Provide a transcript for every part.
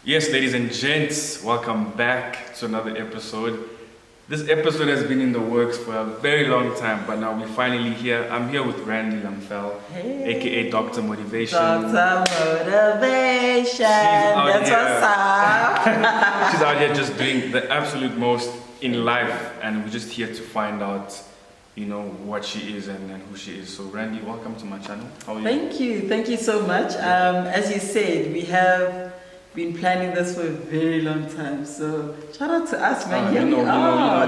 Yes, ladies and gents, welcome back to another episode. This episode has been in the works for a very long time, but now we're finally here. I'm here with Randy Lamfel, aka Dr. Motivation. Dr. Motivation, that's what's up. She's out here just doing the absolute most in life, and we're just here to find out, what she is and who she is. So Randy, welcome to my channel. How are you? Thank you so much. As you said, we have been planning this for a very long time, so shout out to us, man.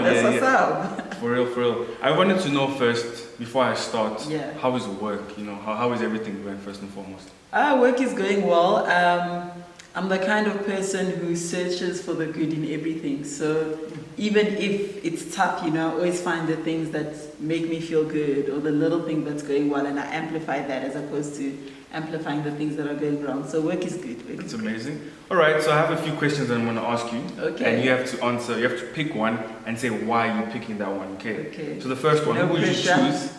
That's what's up. For real. I wanted to know first, before I start, how is work? How is everything going first and foremost? Work is going well. I'm the kind of person who searches for the good in everything. So even if it's tough, I always find the things that make me feel good, or the little thing that's going well, and I amplify that as opposed to amplifying the things that are going wrong. So work is good. That's amazing. All right, so I have a few questions that I'm going to ask you. Okay. And you have to answer, you have to pick one and say why you're picking that one, okay? So the first one, No who would you pressure. choose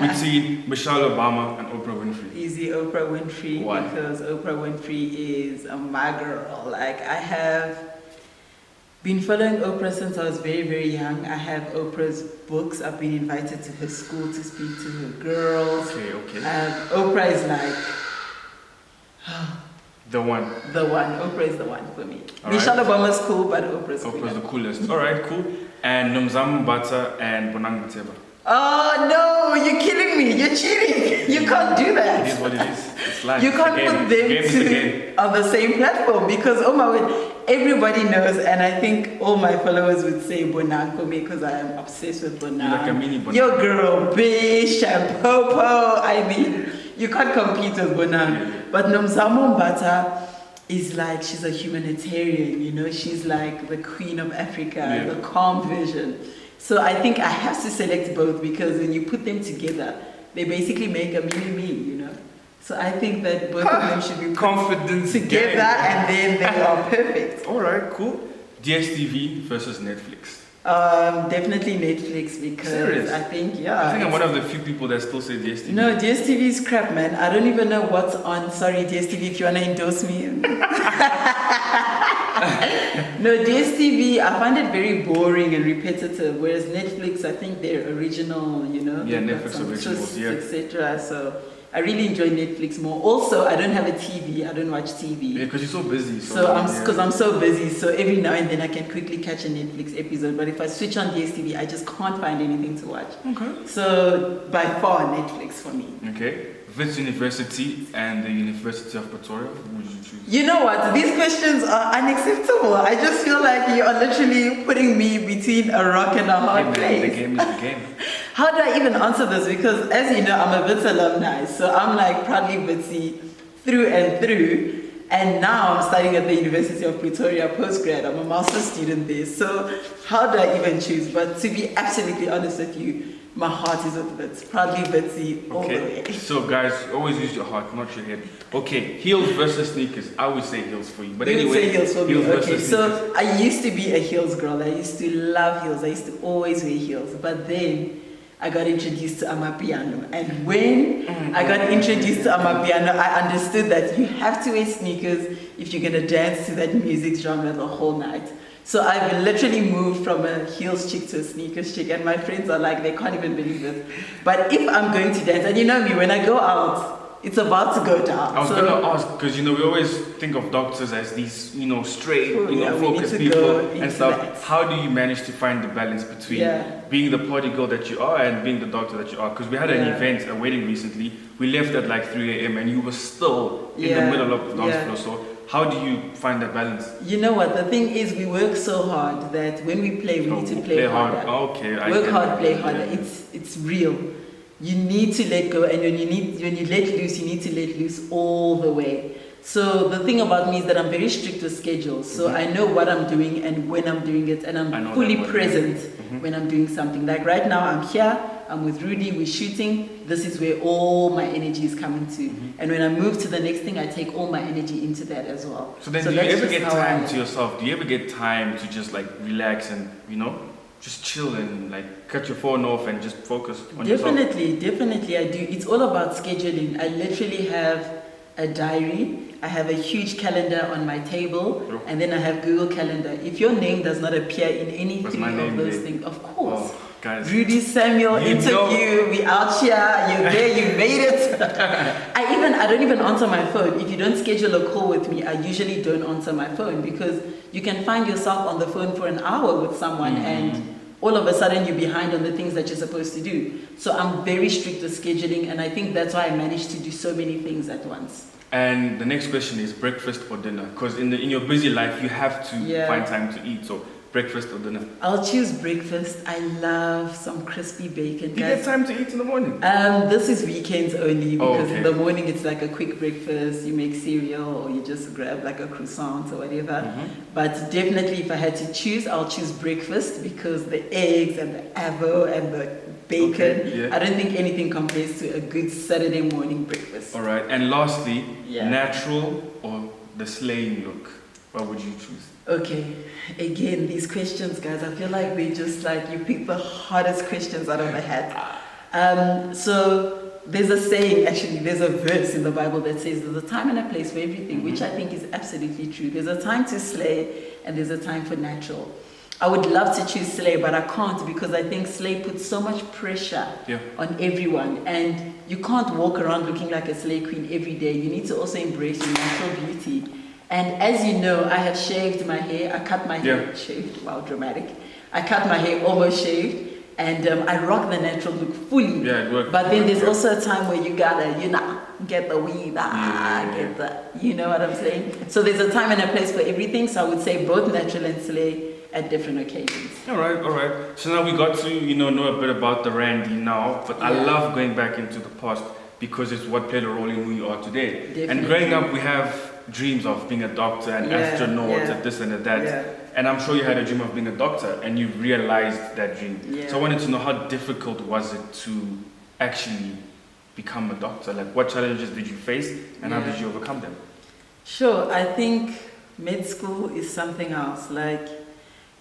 between Michelle Obama and Oprah Winfrey? Easy, Oprah Winfrey. Why? Because Oprah Winfrey is my girl. Like, I have been following Oprah since I was very, very young. I have Oprah's books. I've been invited to her school to speak to her girls. Okay. Oprah is like The one. Oprah is the one for me. All Michelle right. Obama's cool, but Oprah's cool. Oprah's the coolest. All right, cool. And Nomzamo Mbata and Bonang Mateba. Oh no, you're killing me. You're cheating. You can't do that. It is what it is. It's life. You can't It's a put game. Game is the them game. on the same platform because, oh my word, everybody knows, and I think all my followers would say Bonang for me because I am obsessed with Bonang. You're like a mini Bonang. Your girl, Bish and Popo. I mean, you can't compete with Bonang. But Nomzamo Mbata is like, she's a humanitarian, she's like the queen of Africa, the calm version. So I think I have to select both because when you put them together, they basically make a mini-me, So I think that both of them should be confident together and then they are perfect. All right, cool. DSTV versus Netflix. Definitely Netflix because Serious? I think, I think I'm one of the few people that still say DSTV. No, DSTV is crap, man. I don't even know what's on. Sorry, DSTV, if you want to endorse me. No, DSTV, I find it very boring and repetitive, whereas Netflix, I think they're original, Yeah, Netflix originals, etc. So I really enjoy Netflix more. Also, I don't have a TV. I don't watch TV. Yeah, because you're so busy. Because I'm so busy, so every now and then I can quickly catch a Netflix episode. But if I switch on DSTV, I just can't find anything to watch. Okay. So by far, Netflix for me. Okay. Wits University and the University of Pretoria, who would you choose? You know what? These questions are unacceptable. I just feel like you are literally putting me between a rock and a hard place. The game is the game. How do I even answer this? Because as you know, I'm a Wits alumni, so I'm like proudly Witsy through and through. And now I'm studying at the University of Pretoria postgrad. I'm a master's student there. So how do I even choose? But to be absolutely honest with you, my heart is with Wits. Proudly Witsy all the way. So guys, always use your heart, not your head. Okay, heels versus sneakers. I would say heels for you. But You anyway, would say heels for me. Okay, versus so sneakers. I used to be a heels girl. I used to love heels. I used to always wear heels. But then I got introduced to Amapiano. And when I got introduced to Amapiano, I understood that you have to wear sneakers if you're going to dance to that music genre the whole night. So I've literally moved from a heels chick to a sneakers chick, and my friends are like, they can't even believe it. But if I'm going to dance, and you know me, when I go out, it's about to go down. I was going to ask, because we always think of doctors as these, straight, focused people and stuff. That. How do you manage to find the balance between being the party girl that you are and being the doctor that you are? Because we had an event, a wedding recently. We left at like 3 a.m. and you were still in the middle of the dance floor. So how do you find that balance? You know what? The thing is, we work so hard that when we play, we need to play harder. Okay, work hard, play harder. It's real. You need to let go, and when you let loose, you need to let loose all the way. So the thing about me is that I'm very strict with schedules. So I know what I'm doing and when I'm doing it, and I'm fully present when I'm doing something. Like right now, I'm here. I'm with Rudy, we're shooting. This is where all my energy is coming to. And when I move to the next thing, I take all my energy into that as well. So then do you ever get time to yourself? Do you ever get time to just like relax and, just chill and like cut your phone off and just focus on yourself? Definitely I do. It's all about scheduling. I literally have a diary, I have a huge calendar on my table, and then I have Google Calendar. If your name does not appear in any three of those things, of course. Oh, guys, Rudy Samuel interview, we out here, you're there, you made it. I don't even answer my phone. If you don't schedule a call with me, I usually don't answer my phone, because you can find yourself on the phone for an hour with someone and all of a sudden you're behind on the things that you're supposed to do. So I'm very strict with scheduling, and I think that's why I managed to do so many things at once. And the next question is breakfast or dinner? Because in your busy life, you have to find time to eat. So breakfast or dinner? I'll choose breakfast. I love some crispy bacon. Do you get time to eat in the morning? This is weekends only, because in the morning it's like a quick breakfast. You make cereal or you just grab like a croissant or whatever. But definitely if I had to choose, I'll choose breakfast, because the eggs and the avo and the bacon, I don't think anything compares to a good Saturday morning breakfast. All right. And lastly, natural or the slaying look? What would you choose? Okay, again, these questions, guys, I feel like they just like, you pick the hardest questions out of the hat. So there's a saying, actually, there's a verse in the Bible that says there's a time and a place for everything, which I think is absolutely true. There's a time to slay and there's a time for natural. I would love to choose slay, but I can't, because I think slay puts so much pressure on everyone, and you can't walk around looking like a slay queen every day. You need to also embrace your natural beauty. And as you know, I have shaved my hair. I cut my hair, shaved, wow, dramatic. I cut my hair almost shaved, and I rock the natural look fully. Yeah, it works. But then there's also a time where you gotta, get the weave, get the, you know what I'm saying? So there's a time and a place for everything. So I would say both natural and slay at different occasions. All right. So now we got to, know a bit about the Randy now, but I love going back into the past, because it's what played a role in who you are today. Definitely. And growing up, we have dreams of being a doctor and astronaut and this and that. And I'm sure you had a dream of being a doctor, and you realized that dream. So I wanted to know, how difficult was it to actually become a doctor? Like, what challenges did you face, and how did you overcome them? Sure, I think med school is something else. Like,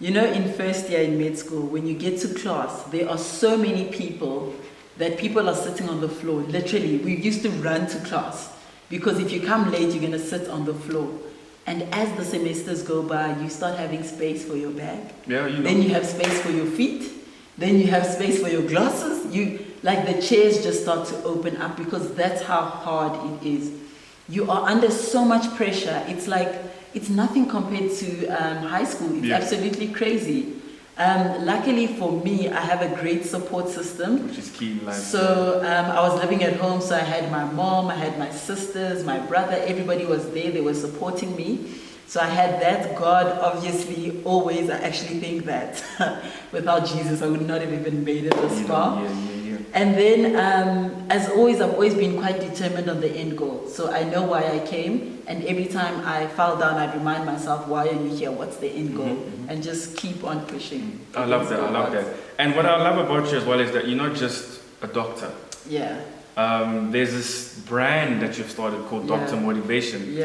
in first year in med school, when you get to class, there are so many people that people are sitting on the floor. Literally, we used to run to class, because if you come late, you're going to sit on the floor. And as the semesters go by, you start having space for your bag. Then you have space for your feet. Then you have space for your glasses. The chairs just start to open up, because that's how hard it is. You are under so much pressure. It's like, it's nothing compared to high school. It's absolutely crazy. Luckily for me, I have a great support system. Which is key in life. So I was living at home, so I had my mom, I had my sisters, my brother, everybody was there, they were supporting me. So I had that. God, obviously, always, I actually think that without Jesus, I would not have even made it this far. And then, as always, I've always been quite determined on the end goal. So I know why I came, and every time I fall down, I remind myself, why are you here? What's the end goal? And just keep on pushing. I love that. And what I love about you as well is that you're not just a doctor. There's this brand that you've started called Doctor Motivation.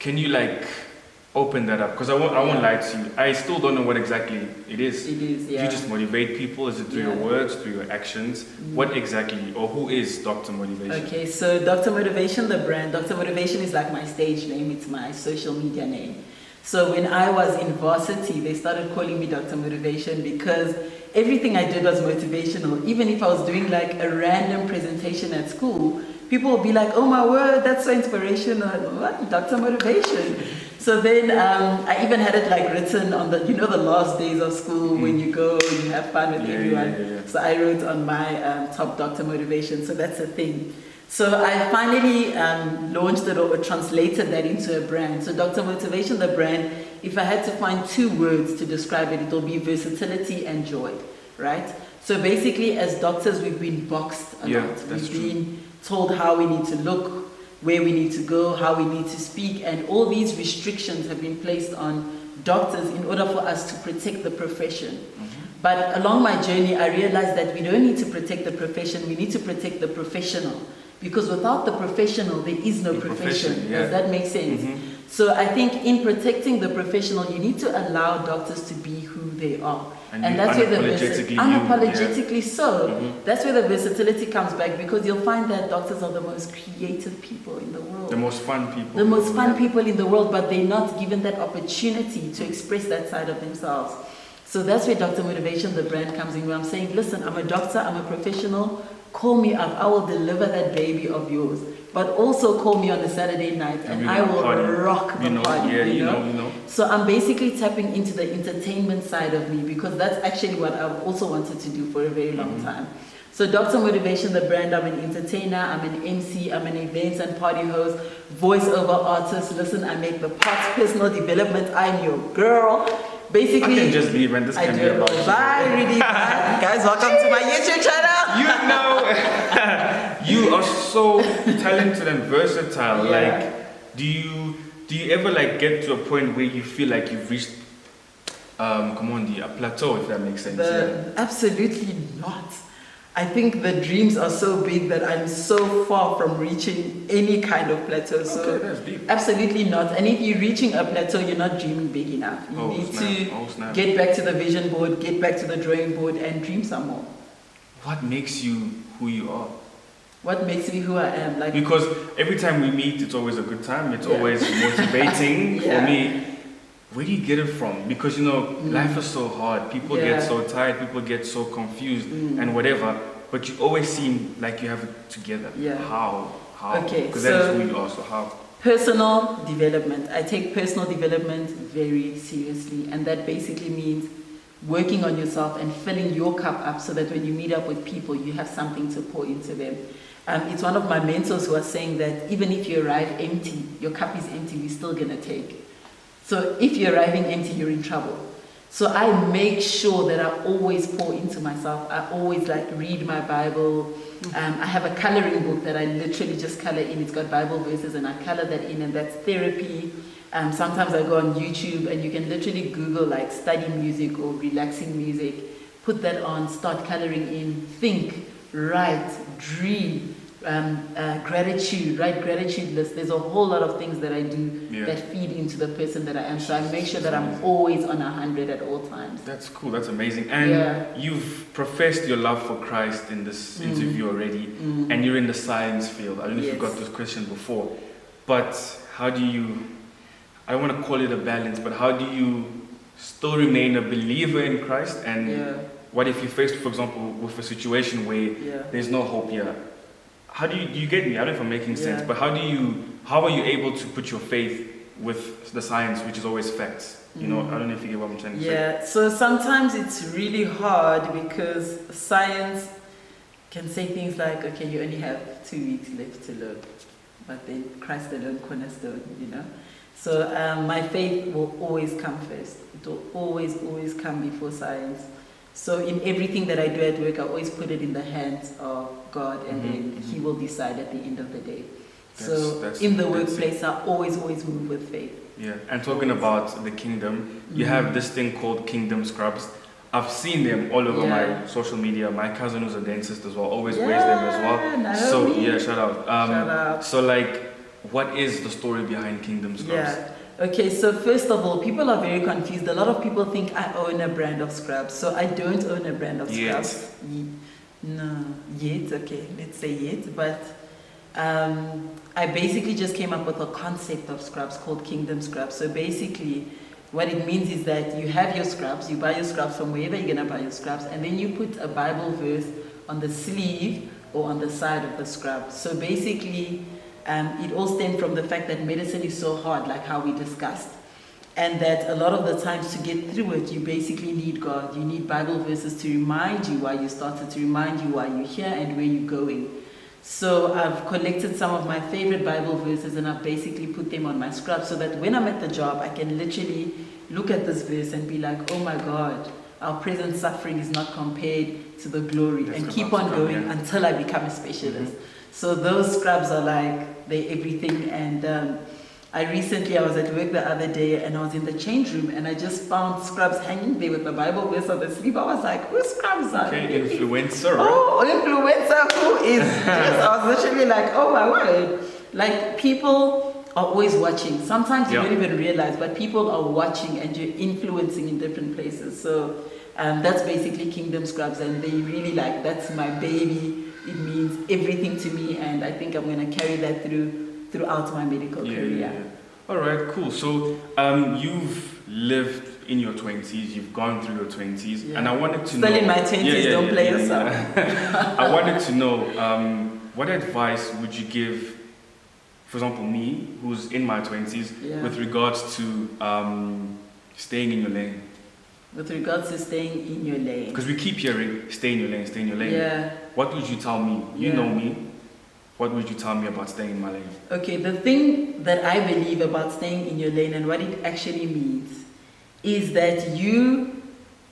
Can you open that up? Because I won't lie to you, I still don't know what exactly it is. It is, You just motivate people? Is it through your words, through your actions? What exactly, or who is Dr. Motivation? Okay, so Dr. Motivation, the brand, Dr. Motivation is like my stage name, it's my social media name. So when I was in varsity, they started calling me Dr. Motivation, because everything I did was motivational. Even if I was doing like a random presentation at school, people would be like, oh my word, that's so inspirational. What? Dr. Motivation. So then I even had it written on the, the last days of school when you go, you have fun with everyone. So I wrote on my top Dr. Motivation. So that's a thing. So I finally launched it or translated that into a brand. So Dr. Motivation, the brand, if I had to find 2 words to describe it, it'll be versatility and joy, right? So basically, as doctors, we've been boxed a lot. We've been told how we need to look, where we need to go, how we need to speak, and all these restrictions have been placed on doctors in order for us to protect the profession. But along my journey, I realized that we don't need to protect the profession, we need to protect the professional. Because without the professional, there is no profession. Does that make sense? So I think in protecting the professional, you need to allow doctors to be who they are. And that's where unapologetically unapologetically so. That's where the versatility comes back, because you'll find that doctors are the most creative people in the world. The most fun people. The most fun people in the world, but they're not given that opportunity to express that side of themselves. So that's where Dr. Motivation, the brand, comes in, where I'm saying, listen, I'm a doctor, I'm a professional, call me up, I will deliver that baby of yours. But also call me on a Saturday night and I will rock the party, you know? So I'm basically tapping into the entertainment side of me, because that's actually what I've also wanted to do for a very long time. So Dr. Motivation, the brand, I'm an entertainer, I'm an MC, I'm an events and party host, voiceover artist. Listen, I make the parts, personal development, I'm your girl. Basically, I can just leave and this can be about you. Bye, really bye. Guys, welcome to my YouTube channel. You are so talented and versatile. Like, do you ever like get to a point where you feel like you've reached a plateau, if that makes sense? Absolutely not. I think the dreams are so big that I'm so far from reaching any kind of plateau. So that's deep. Absolutely not. And if you're reaching a plateau, you're not dreaming big enough. You need to get back to the vision board, get back to the drawing board, and dream some more. What makes you who you are? What makes me who I am? Like, because every time we meet, it's always a good time. It's always motivating for me. Where do you get it from? Because life is so hard. People get so tired. People get so confused and whatever. But you always seem like you have it together. How? Okay. Because that is who you are. So how? Personal development. I take personal development very seriously, and that basically means working on yourself and filling your cup up so that when you meet up with people, you have something to pour into them. It's one of my mentors who was saying that even if you arrive empty, your cup is empty, we're still gonna take. So if you're arriving empty, you're in trouble. So I make sure that I always pour into myself. I always read my Bible. I have a coloring book that I literally just color in. It's got Bible verses and I color that in, and that's therapy. Sometimes I go on YouTube and you can literally Google study music or relaxing music. Put that on, start coloring in, think, write, dream. Gratitude, write gratitude list. There's a whole lot of things that I do that feed into the person that I am. So I make sure that I'm always on 100 at all times. That's cool. That's amazing. And you've professed your love for Christ in this interview already, and you're in the science field. I don't know if you got this question before, but how do you? I don't want to call it a balance, but how do you still remain a believer in Christ? And what if you're faced, for example, with a situation where there's no hope here? How do you get me? I don't know if I'm making sense, but how are you able to put your faith with the science, which is always facts? I don't know if you get what I'm trying to say. Yeah, so sometimes it's really hard because science can say things like, okay, you only have 2 weeks left to live, but then Christ alone cornerstone, So my faith will always come first. It will always, always come before science. So in everything that I do at work, I always put it in the hands of God, and then He will decide at the end of the day. That's in the workplace, I always move with faith. Yeah, and talking about the kingdom, you have this thing called kingdom scrubs. I've seen them all over my social media. My cousin who's a dentist as well always wears them as well. So shout out. Shout out. So what is the story behind kingdom scrubs? Yeah. Okay, so first of all, people are very confused. A lot of people think I own a brand of scrubs. So I don't own a brand of scrubs. No, yet, okay, let's say yet. But I basically just came up with a concept of scrubs called Kingdom Scrubs. So basically, what it means is that you have your scrubs, you buy your scrubs from wherever you're going to buy your scrubs, and then you put a Bible verse on the sleeve or on the side of the scrub. So basically, it all stemmed from the fact that medicine is so hard, like how we discussed. And that a lot of the times to get through it, you basically need God. You need Bible verses to remind you why you started, to remind you why you're here and where you're going. So I've collected some of my favorite Bible verses and I've basically put them on my scrub so that when I'm at the job, I can literally look at this verse and be like, oh my God, our present suffering is not compared to the glory, and keep on going until I become a specialist. So those scrubs are they're everything. And I was at work the other day and I was in the change room and I just found scrubs hanging there with the Bible verse on the sleeve. I was like, whose scrubs are these? Influencer. Oh, influencer, who is this? I was literally like, oh my word. People are always watching. Sometimes you don't even realize, but people are watching and you're influencing in different places. So That's basically Kingdom Scrubs, and they really like, that's my baby. It means everything to me, and I think I'm going to carry that throughout my medical career. All right, cool. So you've lived in your 20s, you've gone through your 20s, and I wanted to know... Still in my 20s, don't play yourself. I wanted to know, what advice would you give, for example, me, who's in my 20s, with regards to staying in your lane? With regards to staying in your lane. Because we keep hearing, stay in your lane, stay in your lane. Yeah. What would you tell me? You know me. What would you tell me about staying in my lane? Okay, the thing that I believe about staying in your lane and what it actually means is that you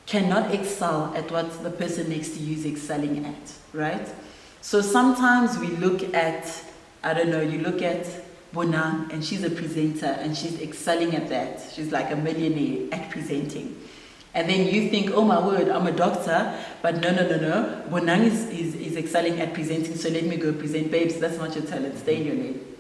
cannot excel at what the person next to you is excelling at, right? So sometimes we look at, I don't know, you look at Bonang and she's a presenter and she's excelling at that. She's like a millionaire at presenting. And then you think, oh my word, I'm a doctor, but no. Bonang is excelling at presenting, so let me go present. Babes, that's not your talent, stay in your lane.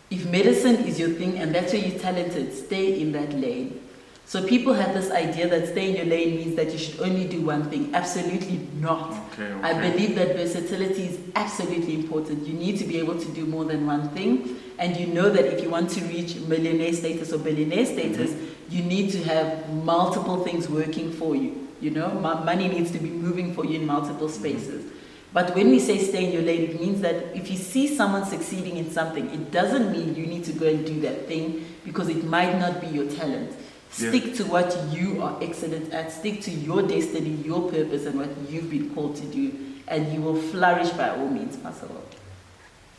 If medicine is your thing and that's where you're talented, stay in that lane. So people have this idea that stay in your lane means that you should only do one thing. Absolutely not. Okay. I believe that versatility is absolutely important. You need to be able to do more than one thing. And you know that if you want to reach millionaire status or billionaire status, you need to have multiple things working for you. You know, money needs to be moving for you in multiple spaces. But when we say stay in your lane, it means that if you see someone succeeding in something, it doesn't mean you need to go and do that thing because it might not be your talent. Stick to what you are excellent at. Stick to your destiny, your purpose, and what you've been called to do, and you will flourish by all means possible.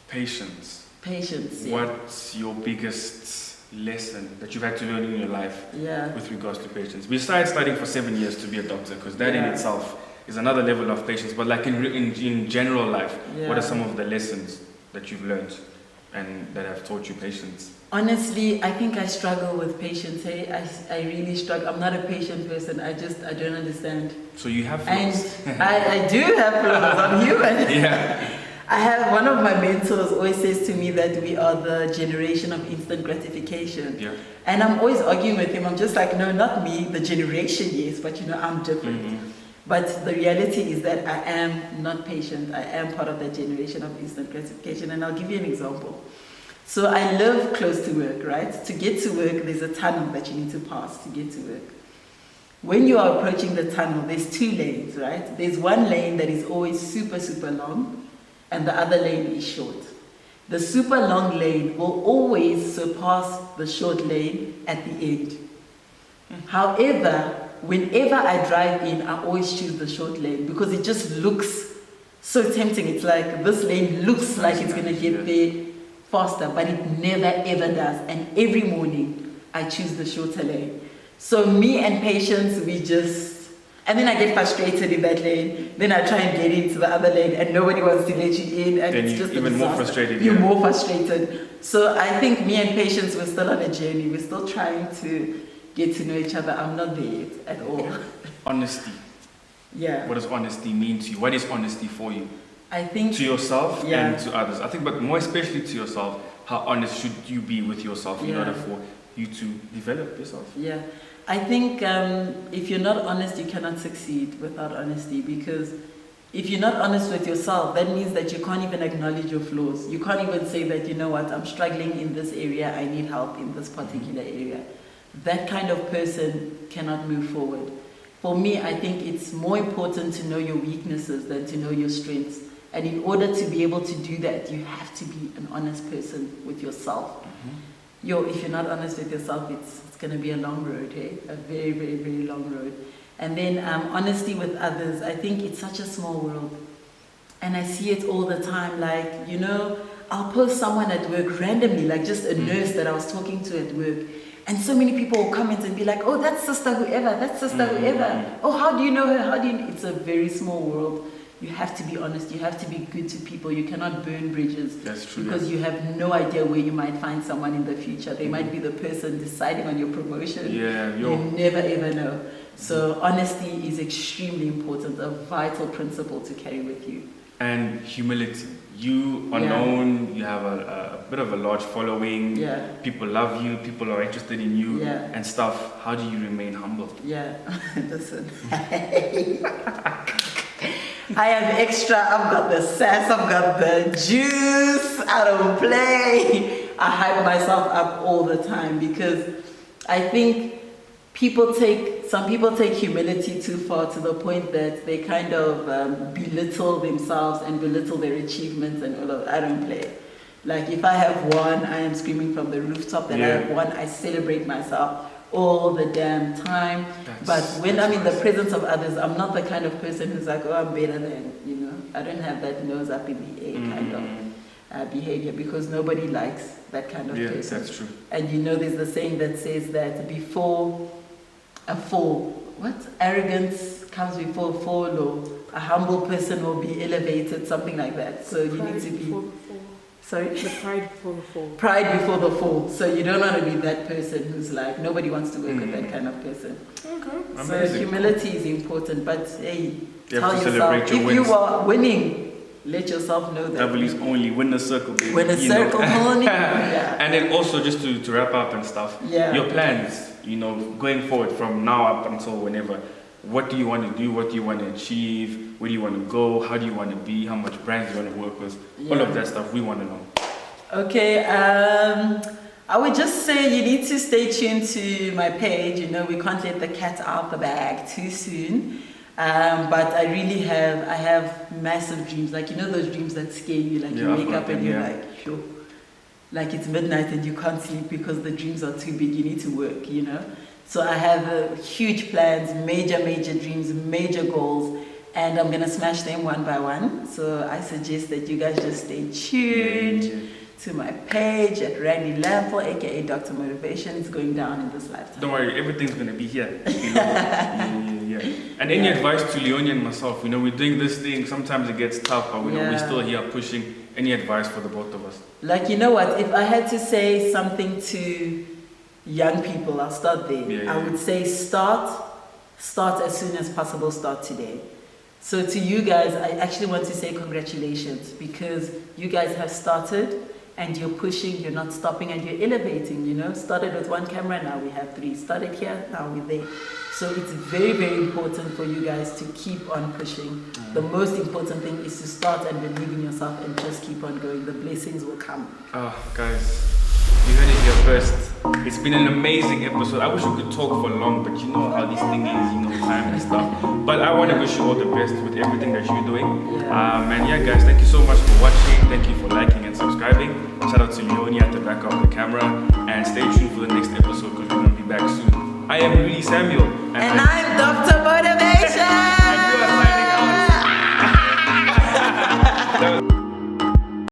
Patience. Patience. What's your biggest lesson that you've had to learn in your life with regards to patience? Besides studying for 7 years to be a doctor, because that in itself is another level of patience. But like in general life, what are some of the lessons that you've learned and that have taught you patience? Honestly, I think I struggle with patience. I really struggle. I'm not a patient person. I don't understand. So you have flaws. And I do have flaws. I'm human. Yeah. I have one of my mentors always says to me that we are the generation of instant gratification. Yeah. And I'm always arguing with him. I'm just like, no, not me. The generation, yes, but you know, I'm different. But the reality is that I am not patient. I am part of that generation of instant gratification. And I'll give you an example. So I live close to work, right? To get to work, there's a tunnel that you need to pass to get to work. When you are approaching the tunnel, there's 2 lanes, right? There's one lane that is always super, super long, and the other lane is short. The super long lane will always surpass the short lane at the end. However, whenever I drive in, I always choose the short lane because it just looks so tempting. It's like this lane looks like it's going to get there faster, but it never ever does. And every morning I choose the shorter lane. So me and patience, and then I get frustrated in that lane. Then I try and get into the other lane and nobody wants to let you in, and then it's just even more frustrated. You're more frustrated. So I think me and patience, we're still on a journey. We're still trying to get to know each other. I'm not there yet at all. Honesty. Yeah. What does honesty mean to you? What is honesty for you? I think to yourself and to others. I think, but more especially to yourself, how honest should you be with yourself in order for you to develop yourself? Yeah. I think if you're not honest, you cannot succeed without honesty, because if you're not honest with yourself, that means that you can't even acknowledge your flaws. You can't even say that, you know what, I'm struggling in this area, I need help in this particular area. That kind of person cannot move forward. For me, I think it's more important to know your weaknesses than to know your strengths. And in order to be able to do that, you have to be an honest person with yourself. If you're not honest with yourself, it's going to be a long road, a very, very, very long road. And then honesty with others, I think it's such a small world. And I see it all the time, like, you know, I'll post someone at work randomly, like just a nurse that I was talking to at work. And so many people will comment and be like, oh, that's sister whoever, that's sister whoever. Oh, how do you know her? How do you know? It's a very small world. You have to be honest. You have to be good to people. You cannot burn bridges. That's true. Because you have no idea where you might find someone in the future. They might be the person deciding on your promotion. You never ever know. So honesty is extremely important, a vital principle to carry with you. And humility. you are known, you have a bit of a large following, people love you, people are interested in you and stuff. How do you remain humble? Yeah, listen. I am extra, I've got the sass, I've got the juice, I don't play. I hype myself up all the time because I think some people take humility too far to the point that they kind of belittle themselves and belittle their achievements and all of. I don't play. Like if I have won, I am screaming from the rooftop that I have won. I celebrate myself all the damn time. But when I'm in the presence of others, I'm not the kind of person who's like, oh, I'm better than, you know. I don't have that nose up in the air kind of behavior because nobody likes that kind of person. Yes, that's true. And you know, there's the saying that says that before a fall, arrogance comes before a fall, or a humble person will be elevated, something like that. So you need to be. Sorry? The pride before the fall. Pride before the fall. So you don't want to be that person who's like, nobody wants to work with that kind of person. Okay. So Amazing. Humility is important, but hey, you tell yourself, if you are winning, let yourself know that. Devil is only win a circle, baby. Win a circle, honey. And then also just to wrap up and stuff, your plans, you know, going forward from now up until whenever. What do you want to do? What do you want to achieve? Where do you want to go? How do you want to be? How much brands do you want to work with? All of that stuff we want to know. Okay, I would just say you need to stay tuned to my page. You know, we can't let the cat out the bag too soon. But I have massive dreams. Like, you know those dreams that scare you? Like you wake up and you're like, sure. Like it's midnight and you can't sleep because the dreams are too big. You need to work, you know? So I have huge plans, major dreams, major goals, and I'm gonna smash them one by one. So I suggest that you guys just stay tuned to my page at Randy Lamfel, aka Dr. Motivation. It's going down in this lifetime. Don't worry, everything's gonna be here. And any advice to Leonie and myself? You know, we're doing this thing. Sometimes it gets tough, but we're still here pushing. Any advice for the both of us? Like, you know what? If I had to say something to young people, I'll start there. I would say start as soon as possible, start today. So to you guys, I actually want to say congratulations because you guys have started and you're pushing, you're not stopping, and you're elevating, you know. Started with 1 camera, now we have 3. Started here, now we're there. So it's very, very important for you guys to keep on pushing. The most important thing is to start and believe in yourself and just keep on going. The blessings will come. Guys, you heard it here first. It's been an amazing episode. I wish we could talk for long, but you know how this thing is, you know, time and stuff. But I want to wish you all the best with everything that you're doing. And guys, thank you so much for watching. Thank you for liking and subscribing. Shout out to Leonie at the back of the camera. And stay tuned for the next episode because we're going to be back soon. I am Rudy Samuel. And I'm Dr.